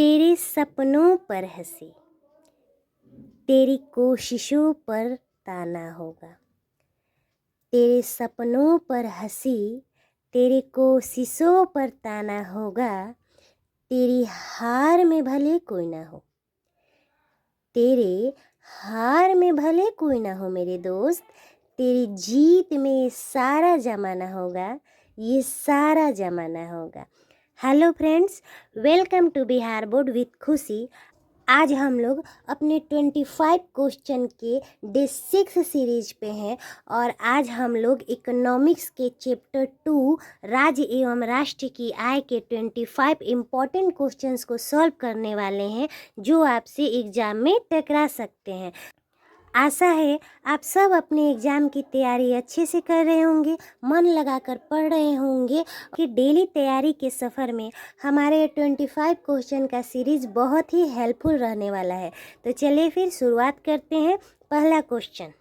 तेरे सपनों पर हंसी, तेरी कोशिशों पर ताना होगा। तेरे सपनों पर हंसी, तेरी कोशिशों पर ताना होगा। तेरी हार में भले कोई ना हो, तेरे हार में भले कोई ना हो मेरे दोस्त, तेरी जीत में ये सारा जमाना होगा, ये सारा जमाना होगा। Hello friends, welcome to Bihar board with Khushi. आज हम लोग अपने 25 क्वेश्चन के डे 6 सीरीज पे हैं और आज हम लोग इकोनॉमिक्स के चैप्टर 2 राज्य एवं राष्ट्र की आय के 25 इम्पॉर्टेंट क्वेश्चंस को सॉल्व करने वाले हैं जो आपसे एग्जाम में टकरा सकते हैं। आशा है आप सब अपने एग्ज़ाम की तैयारी अच्छे से कर रहे होंगे, मन लगाकर पढ़ रहे होंगे कि डेली तैयारी के सफ़र में हमारे 25 क्वेश्चन का सीरीज़ बहुत ही हेल्पफुल रहने वाला है। तो चलिए फिर शुरुआत करते हैं। पहला क्वेश्चन,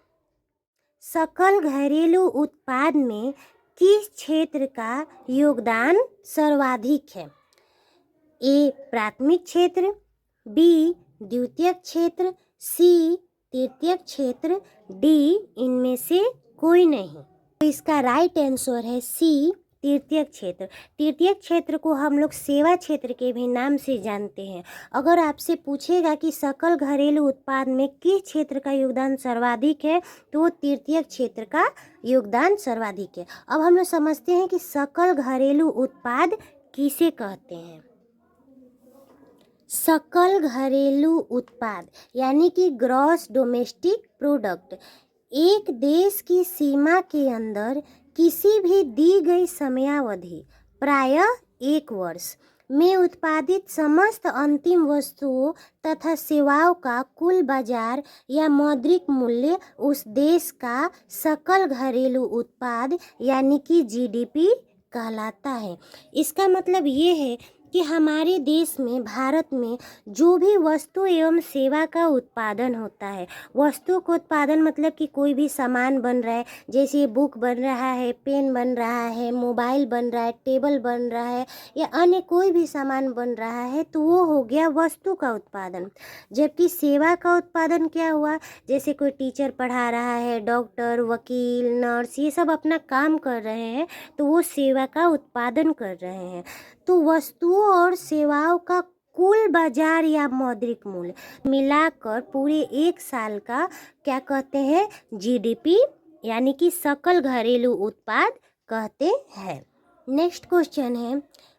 सकल घरेलू उत्पाद में किस क्षेत्र का योगदान सर्वाधिक है? ए प्राथमिक क्षेत्र, बी द्वितीयक क्षेत्र, सी तृतीयक क्षेत्र, डी इनमें से कोई नहीं। तो इसका राइट आंसर है सी तृतीयक क्षेत्र। तृतीयक क्षेत्र को हम लोग सेवा क्षेत्र के भी नाम से जानते हैं। अगर आपसे पूछेगा कि सकल घरेलू उत्पाद में किस क्षेत्र का योगदान सर्वाधिक है तो वो तृतीयक क्षेत्र का योगदान सर्वाधिक है। अब हम लोग समझते हैं कि सकल घरेलू उत्पाद किसे कहते हैं। सकल घरेलू उत्पाद यानी कि ग्रॉस डोमेस्टिक प्रोडक्ट एक देश की सीमा के अंदर किसी भी दी गई समयावधि प्रायः 1 वर्ष में उत्पादित समस्त अंतिम वस्तुओं तथा सेवाओं का कुल बाजार या मौद्रिक मूल्य उस देश का सकल घरेलू उत्पाद यानी कि जीडीपी कहलाता है। इसका मतलब ये है कि हमारे देश में भारत में जो भी वस्तु एवं सेवा का उत्पादन होता है, वस्तु का उत्पादन मतलब कि कोई भी सामान बन रहा है, जैसे बुक बन रहा है, पेन बन रहा है, मोबाइल बन रहा है, टेबल बन रहा है या अन्य कोई भी सामान बन रहा है, तो वो हो गया वस्तु का उत्पादन। जबकि सेवा का उत्पादन क्या हुआ, जैसे कोई टीचर पढ़ा रहा है, डॉक्टर, वकील, नर्स ये सब अपना काम कर रहे हैं तो वो सेवा का उत्पादन कर रहे हैं। तो वस्तुओं और सेवाओं का कुल बाजार या मौद्रिक मूल्य मिलाकर पूरे 1 साल का क्या कहते हैं, जीडीपी यानी कि सकल घरेलू उत्पाद कहते हैं। नेक्स्ट क्वेश्चन है,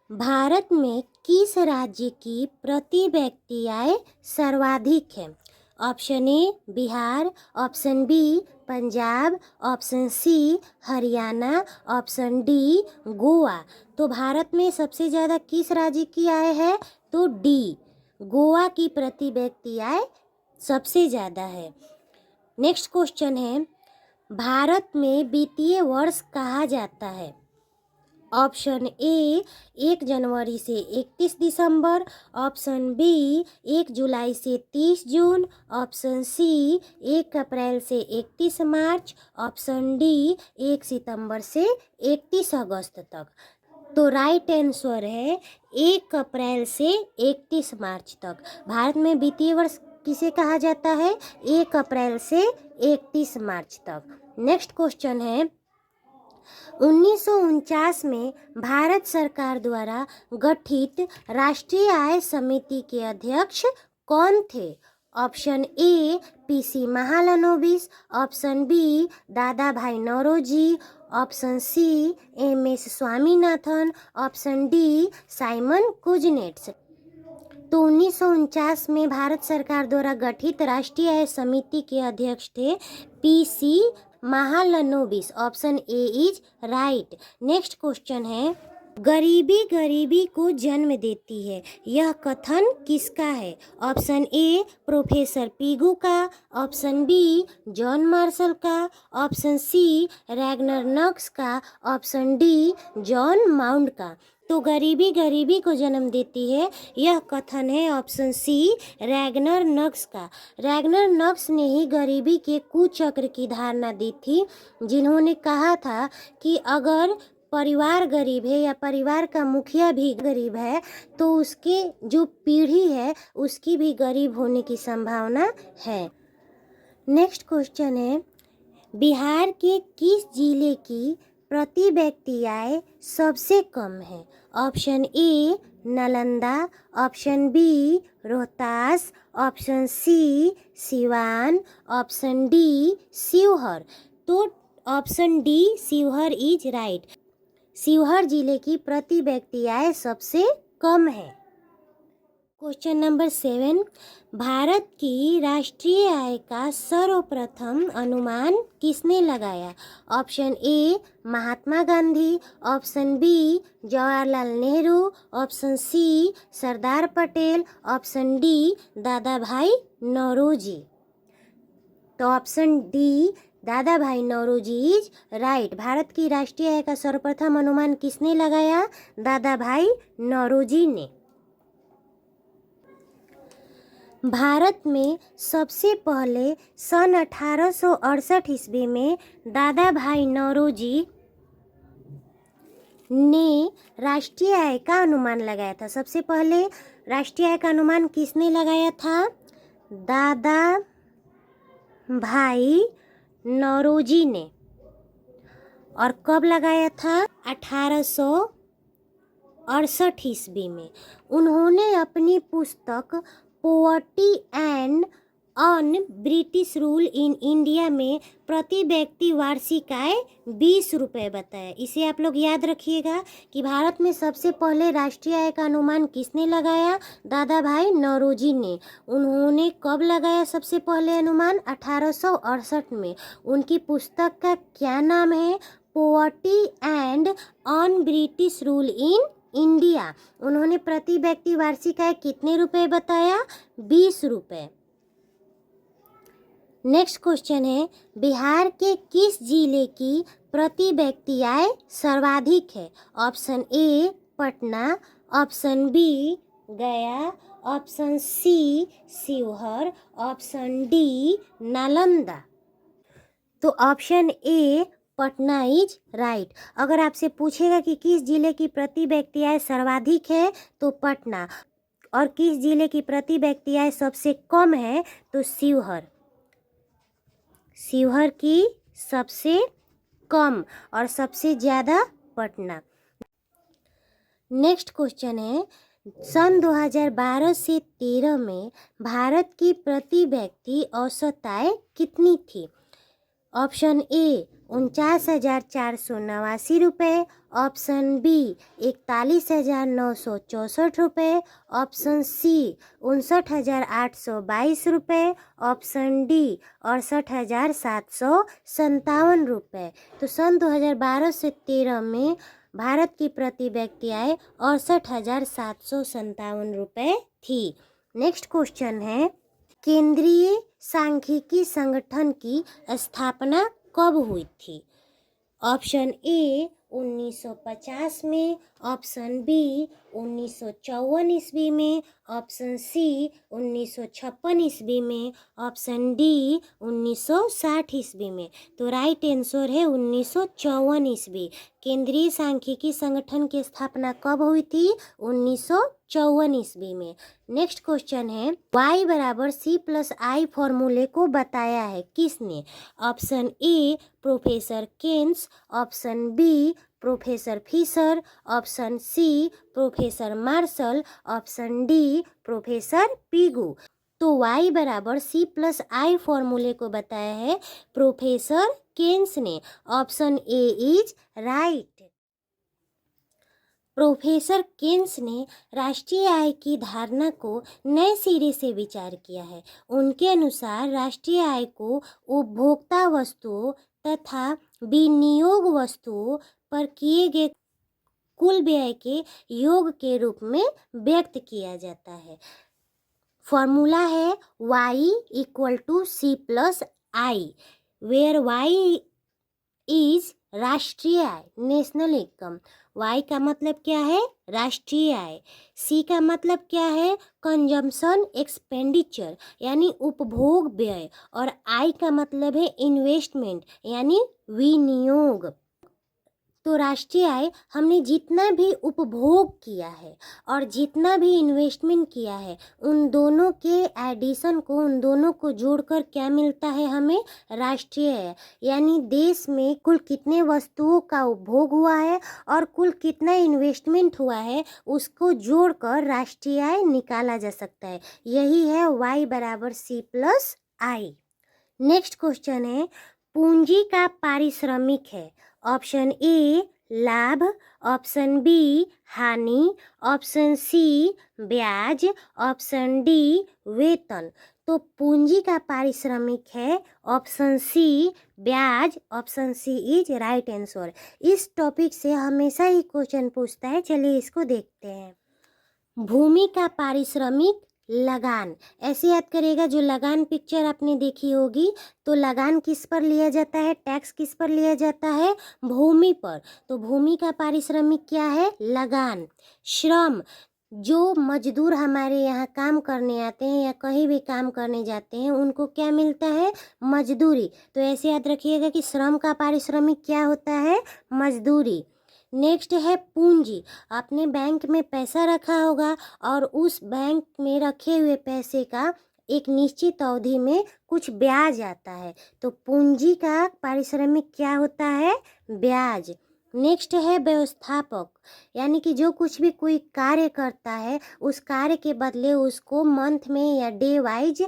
भारत में किस राज्य की प्रति व्यक्ति आय सर्वाधिक है? Option A Bihar, option B Punjab, option C Haryana, option D Goa. तो भारत में सबसे ज़्यादा किस राज्य की आय है? तो डी गोवा की प्रति व्यक्ति आय सबसे ज़्यादा है। नेक्स्ट क्वेश्चन है, भारत में वित्तीय वर्ष कहा जाता है? ऑप्शन ए 1 जनवरी से 31 दिसंबर, ऑप्शन बी 1 जुलाई से 30 जून, ऑप्शन सी 1 अप्रैल से 31 मार्च, ऑप्शन डी 1 सितंबर से 31 अगस्त तक। तो राइट आंसर है 1 अप्रैल से 31 मार्च तक। भारत में वित्तीय वर्ष किसे कहा जाता है? 1 अप्रैल से 31 मार्च तक। नेक्स्ट क्वेश्चन है, 1949 में भारत सरकार द्वारा गठित राष्ट्रीय आय समिति के अध्यक्ष कौन थे? Option A PC Mahalanobis, option B Dadabhai Naoroji, option C MS Swaminathan, option D Simon Kuznets. तो 1949 में भारत सरकार द्वारा गठित राष्ट्रीय आय समिति के अध्यक्ष थे PC Mahalanobis. Option A is right. Next question है, गरीबी गरीबी को जन्म देती है, यह कथन किसका है? ऑप्शन ए प्रोफेसर पीगू का, ऑप्शन बी जॉन मार्शल का, ऑप्शन सी रैगनर नक्स का, ऑप्शन डी जॉन माउंट का। तो गरीबी गरीबी को जन्म देती है, यह कथन है ऑप्शन सी रैगनर नक्स का। रैगनर नक्स ने ही गरीबी के कुचक्र की धारणा दी थी, जिन्होंने कहा था कि अगर परिवार गरीब है या परिवार का मुखिया भी गरीब है तो उसके जो पीढ़ी है उसकी भी गरीब होने की संभावना है। नेक्स्ट क्वेश्चन है, बिहार के किस जिले की प्रति व्यक्ति आय सबसे कम है? Option A Nalanda, option B Rohtas, option C Siwan, option D Sheohar. तो option D Sheohar is right. Sheohar जिले की प्रति व्यक्ति आय सबसे कम है। क्वेश्चन नंबर 7, भारत की राष्ट्रीय आय का सर्वप्रथम अनुमान किसने लगाया? Option A Mahatma Gandhi, option B Jawaharlal Nehru, option C Sardar Patel, option D Dadabhai Naoroji. तो option D Dadabhai Naoroji is right. Bharat की राष्ट्रीय आय का सर्वप्रथम अनुमान किसने लगाया? दादा भाई नौरोजी ने। भारत में सबसे पहले सन 1868 ईस्वी में दादा भाई नौरोजी ने राष्ट्रीय आय का अनुमान लगाया था। सबसे पहले राष्ट्रीय आय का अनुमान किसने लगाया था? दादा भाई नौरोजी ने। और कब लगाया था? 1868 ईस्वी में। उन्होंने अपनी पुस्तक poverty and on British rule in India में प्रति व्यक्ति वार्षिक आय 20 रुपये बताया। इसे आप लोग याद रखिएगा कि भारत में सबसे पहले राष्ट्रीय आय का अनुमान किसने लगाया? दादा भाई नौरोजी ने। उन्होंने कब लगाया सबसे पहले अनुमान? 1868 में। उनकी पुस्तक का क्या नाम है? Poverty and on British rule in India. उन्होंने प्रति व्यक्ति वार्षिक आय कितने रुपए बताया? 20 रुपये। नेक्स्ट क्वेश्चन है, बिहार के किस जिले की प्रति व्यक्ति आय सर्वाधिक है? Option A Patna, option B Gaya, option C Sheohar, option D Nalanda. तो option A Patna is right. अगर आपसे पूछेगा कि किस जिले की प्रति व्यक्ति आय सर्वाधिक है तो पटना, और किस जिले की प्रति व्यक्ति आय सबसे कम है तो शिवहर। शिवहर की सबसे कम और सबसे ज़्यादा पटना। नेक्स्ट क्वेश्चन है, सन 2012 से 13 में भारत की प्रति व्यक्ति औसत आय कितनी थी? ऑप्शन ए 49,489 रुपये, ऑप्शन बी 41,964 रुपये, ऑप्शन सी 59,822 रुपये, ऑप्शन डी 68,757 रुपये। तो सन 2012 से 13 में भारत की प्रति व्यक्ति आय 68,757 रुपये थी। नेक्स्ट क्वेश्चन है, केंद्रीय सांख्यिकी संगठन की स्थापना कब हुई थी? ऑप्शन ए 1950 में, ऑप्शन बी 1954 ईस्वी में, ऑप्शन सी 1956 ईस्वी में, ऑप्शन डी 1960 ईस्वी में। तो राइट आंसर है 1954 ईस्वी। केंद्रीय सांख्यिकी संगठन की स्थापना कब हुई थी? 1954 ईस्वी में। नेक्स्ट क्वेश्चन है, y बराबर c प्लस आई फॉर्मूले को बताया है किसने? Option A professor Keynes, option B professor Fisher, option C professor Marshall, option D professor Pigou. तो y बराबर c प्लस आई फॉर्मूले को बताया है प्रोफेसर केन्स ने। Option A is right. प्रोफेसर केन्स ने राष्ट्रीय आय की धारणा को नए सिरे से विचार किया है। उनके अनुसार राष्ट्रीय आय को उपभोक्ता वस्तुओं तथा विनियोग वस्तुओं पर किए गए कुल व्यय के योग के रूप में व्यक्त किया जाता है। फॉर्मूला है y equal to c plus I, where y is राष्ट्रीय आय, नेशनल इनकम। y का मतलब क्या है? राष्ट्रीय आय। c का मतलब क्या है? कंजम्पशन एक्सपेंडिचर यानी उपभोग व्यय। और i का मतलब है इन्वेस्टमेंट यानी विनियोग। तो राष्ट्रीय आय हमने जितना भी उपभोग किया है और जितना भी इन्वेस्टमेंट किया है उन दोनों के एडिशन को, उन दोनों को जोड़कर क्या मिलता है हमें? राष्ट्रीय आय। यानी देश में कुल कितने वस्तुओं का उपभोग हुआ है और कुल कितना इन्वेस्टमेंट हुआ है उसको जोड़कर राष्ट्रीय आय निकाला जा सकता है। यही है y बराबर c प्लस आई। नेक्स्ट क्वेश्चन है, पूंजी का पारिश्रमिक है। ऑप्शन ए लाभ, ऑप्शन बी हानि, ऑप्शन सी ब्याज, ऑप्शन डी वेतन। तो पूंजी का पारिश्रमिक है ऑप्शन सी ब्याज। Option C is right answer. इस टॉपिक से हमेशा ही क्वेश्चन पूछता है, चलिए इसको देखते हैं। भूमि का पारिश्रमिक लगान, ऐसे याद करेगा। जो लगान पिक्चर आपने देखी होगी, तो लगान किस पर लिया जाता है? टैक्स किस पर लिया जाता है? भूमि पर। तो भूमि का पारिश्रमिक क्या है? लगान। श्रम, जो मजदूर हमारे यहाँ काम करने आते हैं या कहीं भी काम करने जाते हैं उनको क्या मिलता है? मजदूरी। तो ऐसे याद रखिएगा कि श्रम का पारिश्रमिक क्या होता है? मजदूरी। नेक्स्ट है पूंजी। आपने बैंक में पैसा रखा होगा और उस बैंक में रखे हुए पैसे का एक निश्चित अवधि में कुछ ब्याज आता है, तो पूंजी का पारिश्रमिक क्या होता है? ब्याज। नेक्स्ट है व्यवस्थापक, यानी कि जो कुछ भी कोई कार्य करता है उस कार्य के बदले उसको मंथ में या डे वाइज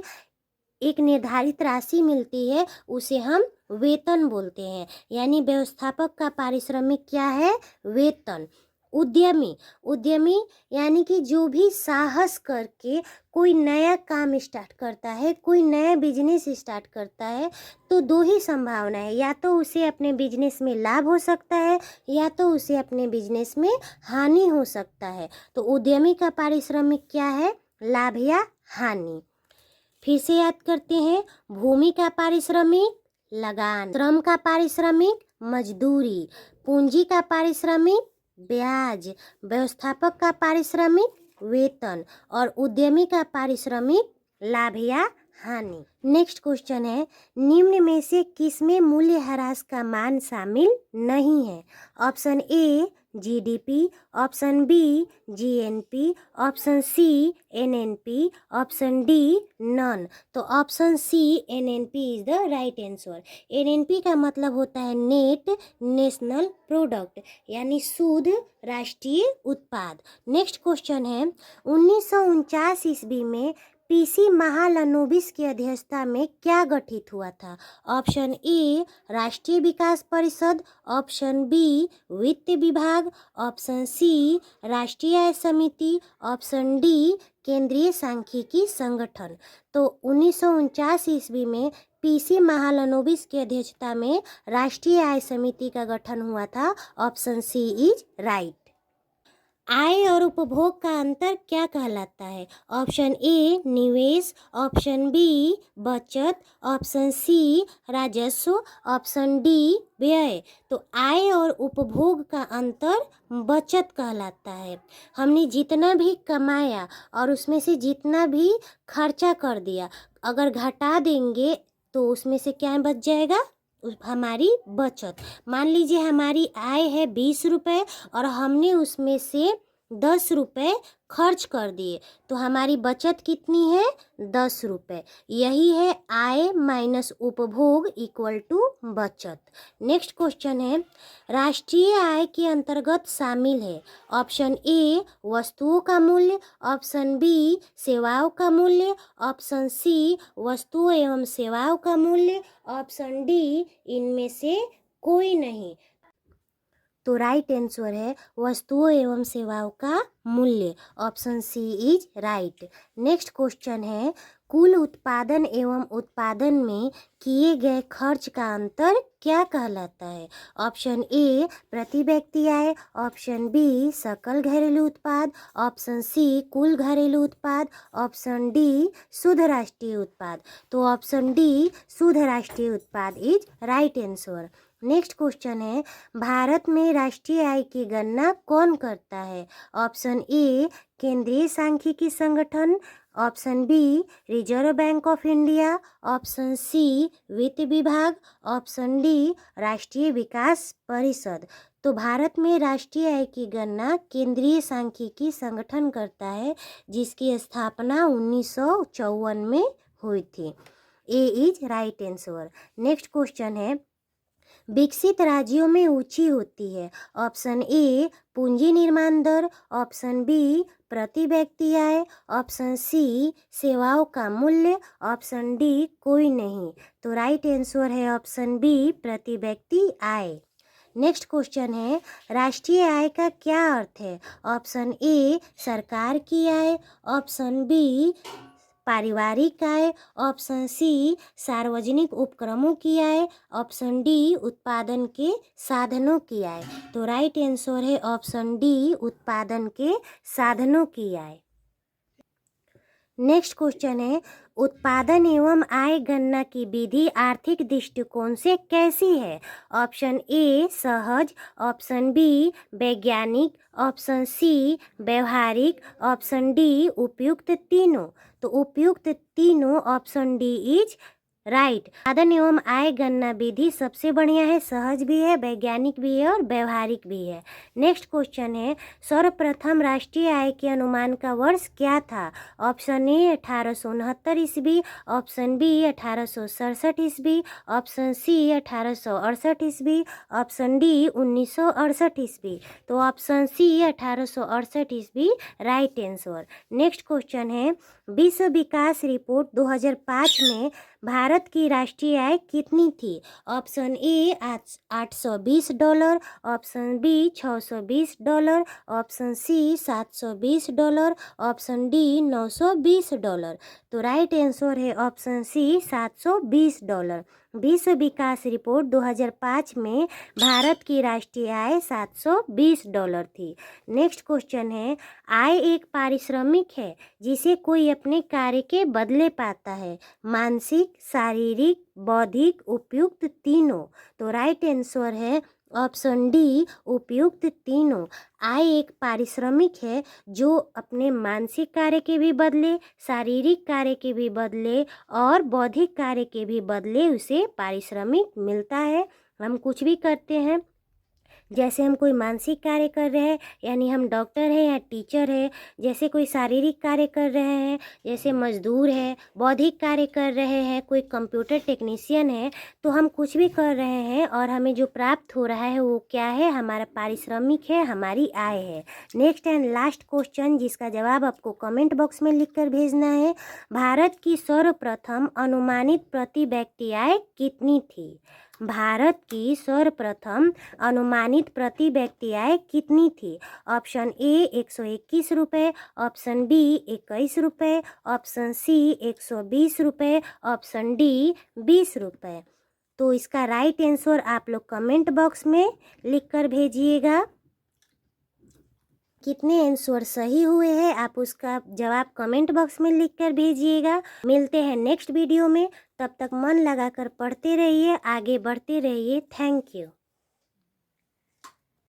एक निर्धारित राशि मिलती है, उसे हम वेतन बोलते हैं। यानी व्यवस्थापक का पारिश्रमिक क्या है? वेतन। उद्यमी, उद्यमी यानी कि जो भी साहस करके कोई नया काम स्टार्ट करता है, कोई नया बिजनेस स्टार्ट करता है, तो दो ही संभावना है, या तो उसे अपने बिजनेस में लाभ हो सकता है या तो उसे अपने बिजनेस में हानि हो सकता है। तो उद्यमी का पारिश्रमिक क्या है? लाभ या हानि। फिर से याद करते हैं, भूमि का पारिश्रमिक लगान, श्रम का पारिश्रमिक मजदूरी, पूंजी का पारिश्रमिक ब्याज, व्यवस्थापक का पारिश्रमिक वेतन और उद्यमी का पारिश्रमिक लाभ या हानि। नेक्स्ट क्वेश्चन है, निम्न में से किसमें मूल्यह्रास का मान शामिल नहीं है? Option A GDP, option B GNP, option C NNP, option D none. तो option C NNP is the right answer. NNP का मतलब होता है नेट नेशनल प्रोडक्ट, यानी शुद्ध राष्ट्रीय उत्पाद। नेक्स्ट क्वेश्चन है, 1949 ईस्वी में पीसी महालनोबिस की अध्यक्षता में क्या गठित हुआ था? ऑप्शन ए राष्ट्रीय विकास परिषद, ऑप्शन बी वित्त विभाग, ऑप्शन सी राष्ट्रीय आय समिति, ऑप्शन डी केंद्रीय सांख्यिकी संगठन। तो 1949 ईस्वी में पीसी महालनोबिस की अध्यक्षता में राष्ट्रीय आय समिति का गठन हुआ था। Option C is right. आय और उपभोग का अंतर क्या कहलाता है? ऑप्शन ए निवेश, ऑप्शन बी बचत, ऑप्शन सी राजस्व, ऑप्शन डी व्यय। तो आय और उपभोग का अंतर बचत कहलाता है। हमने जितना भी कमाया और उसमें से जितना भी खर्चा कर दिया, अगर घटा देंगे तो उसमें से क्या बच जाएगा? हमारी बचत। मान लीजिए हमारी आय है 20 रुपये और हमने उसमें से 10 रुपये खर्च कर दिए, तो हमारी बचत कितनी है? 10 रुपये। यही है आय माइनस उपभोग इक्वल टू बचत। नेक्स्ट क्वेश्चन है, राष्ट्रीय आय के अंतर्गत शामिल है? ऑप्शन ए वस्तुओं का मूल्य, ऑप्शन बी सेवाओं का मूल्य, ऑप्शन सी वस्तुओं एवं सेवाओं का मूल्य, ऑप्शन डी इनमें से कोई नहीं। तो राइट आंसर है वस्तुओं एवं सेवाओं का मूल्य। Option C is right. Next question है, कुल उत्पादन एवं उत्पादन में किए गए खर्च का अंतर क्या कहलाता है? ऑप्शन ए प्रति व्यक्ति आय, ऑप्शन बी सकल घरेलू उत्पाद, ऑप्शन सी कुल घरेलू उत्पाद, ऑप्शन डी शुद्ध राष्ट्रीय उत्पाद। तो ऑप्शन डी शुद्ध राष्ट्रीय उत्पाद is right answer. Next question है, भारत में राष्ट्रीय आय की गणना कौन करता है? ऑप्शन ए केंद्रीय सांख्यिकी संगठन, option B Reserve Bank of India, option C वित्त विभाग, ऑप्शन डी राष्ट्रीय विकास परिषद। तो भारत में राष्ट्रीय आय की गणना केंद्रीय सांख्यिकी संगठन करता है, जिसकी स्थापना 1954 में हुई थी। A is right answer. Next question है, विकसित राज्यों में ऊंची होती है। ऑप्शन ए पूंजी निर्माण दर, ऑप्शन बी प्रति व्यक्ति आय, ऑप्शन सी सेवाओं का मूल्य, ऑप्शन डी कोई नहीं। तो राइट आंसर है ऑप्शन बी प्रति व्यक्ति आय। नेक्स्ट क्वेश्चन है, राष्ट्रीय आय का क्या अर्थ है। ऑप्शन ए सरकार की आय, ऑप्शन बी पारिवारिक आय, ऑप्शन सी सार्वजनिक उपक्रमों की आय, ऑप्शन डी उत्पादन के साधनों की आय। तो राइट आंसर है ऑप्शन डी उत्पादन के साधनों की आय। नेक्स्ट क्वेश्चन है, उत्पादन एवं आय गणना की विधि आर्थिक दृष्टिकोण से कैसी है। ऑप्शन ए सहज, ऑप्शन बी वैज्ञानिक, ऑप्शन सी व्यवहारिक, ऑप्शन डी उपयुक्त तीनों। तो उपयुक्त तीनों ऑप्शन डी इज राइट। उत्पादन एवं आय गणना विधि सबसे बढ़िया है, सहज भी है, वैज्ञानिक भी है और व्यवहारिक भी है। नेक्स्ट क्वेश्चन है, सर्वप्रथम राष्ट्रीय आय के अनुमान का वर्ष क्या था। ऑप्शन ए 1869 ईस्वी, ऑप्शन बी 1867 ईस्वी, ऑप्शन सी 1868 ईस्वी, ऑप्शन डी 1968 ईस्वी। तो ऑप्शन सी 1868 ईस्वी राइट आंसर। नेक्स्ट क्वेश्चन है, विश्व विकास रिपोर्ट 2005 में भारत की राष्ट्रीय आय कितनी थी। Option A $820, option B $620, option C $720, option D $920। तो राइट आंसर है ऑप्शन सी $720। विश्व विकास रिपोर्ट 2005 में भारत की राष्ट्रीय आय $720 थी। नेक्स्ट क्वेश्चन है, आय एक पारिश्रमिक है जिसे कोई अपने कार्य के बदले पाता है, मानसिक, शारीरिक, बौद्धिक, उपयुक्त तीनों। तो राइट आंसर है ऑप्शन डी उपयुक्त तीनों। आय एक पारिश्रमिक है जो अपने मानसिक कार्य के भी बदले, शारीरिक कार्य के भी बदले और बौद्धिक कार्य के भी बदले उसे पारिश्रमिक मिलता है। हम कुछ भी करते हैं, जैसे हम कोई मानसिक कार्य कर रहे हैं यानी हम डॉक्टर हैं या टीचर है, जैसे कोई शारीरिक कार्य कर रहे हैं जैसे मजदूर है, बौद्धिक कार्य कर रहे हैं कोई कंप्यूटर टेक्नीशियन है। तो हम कुछ भी कर रहे हैं और हमें जो प्राप्त हो रहा है वो क्या है, हमारा पारिश्रमिक है, हमारी आय है। नेक्स्ट एंड लास्ट क्वेश्चन जिसका जवाब आपको कमेंट बॉक्स में लिखकर भेजना है, भारत की सर्वप्रथम अनुमानित प्रति व्यक्ति आय कितनी थी। भारत की सर्वप्रथम अनुमानित प्रति व्यक्ति आय कितनी थी। ऑप्शन ए 121 रुपये, ऑप्शन बी 21 रुपये, ऑप्शन सी 120 रुपये, ऑप्शन डी 20 रुपये। तो इसका राइट आंसर आप लोग कमेंट बॉक्स में लिखकर भेजिएगा। कितने आंसर सही हुए हैं आप उसका जवाब कमेंट बॉक्स में लिखकर भेजिएगा। मिलते हैं नेक्स्ट वीडियो में, तब तक मन लगाकर पढ़ते रहिए, आगे बढ़ते रहिए। Thank you.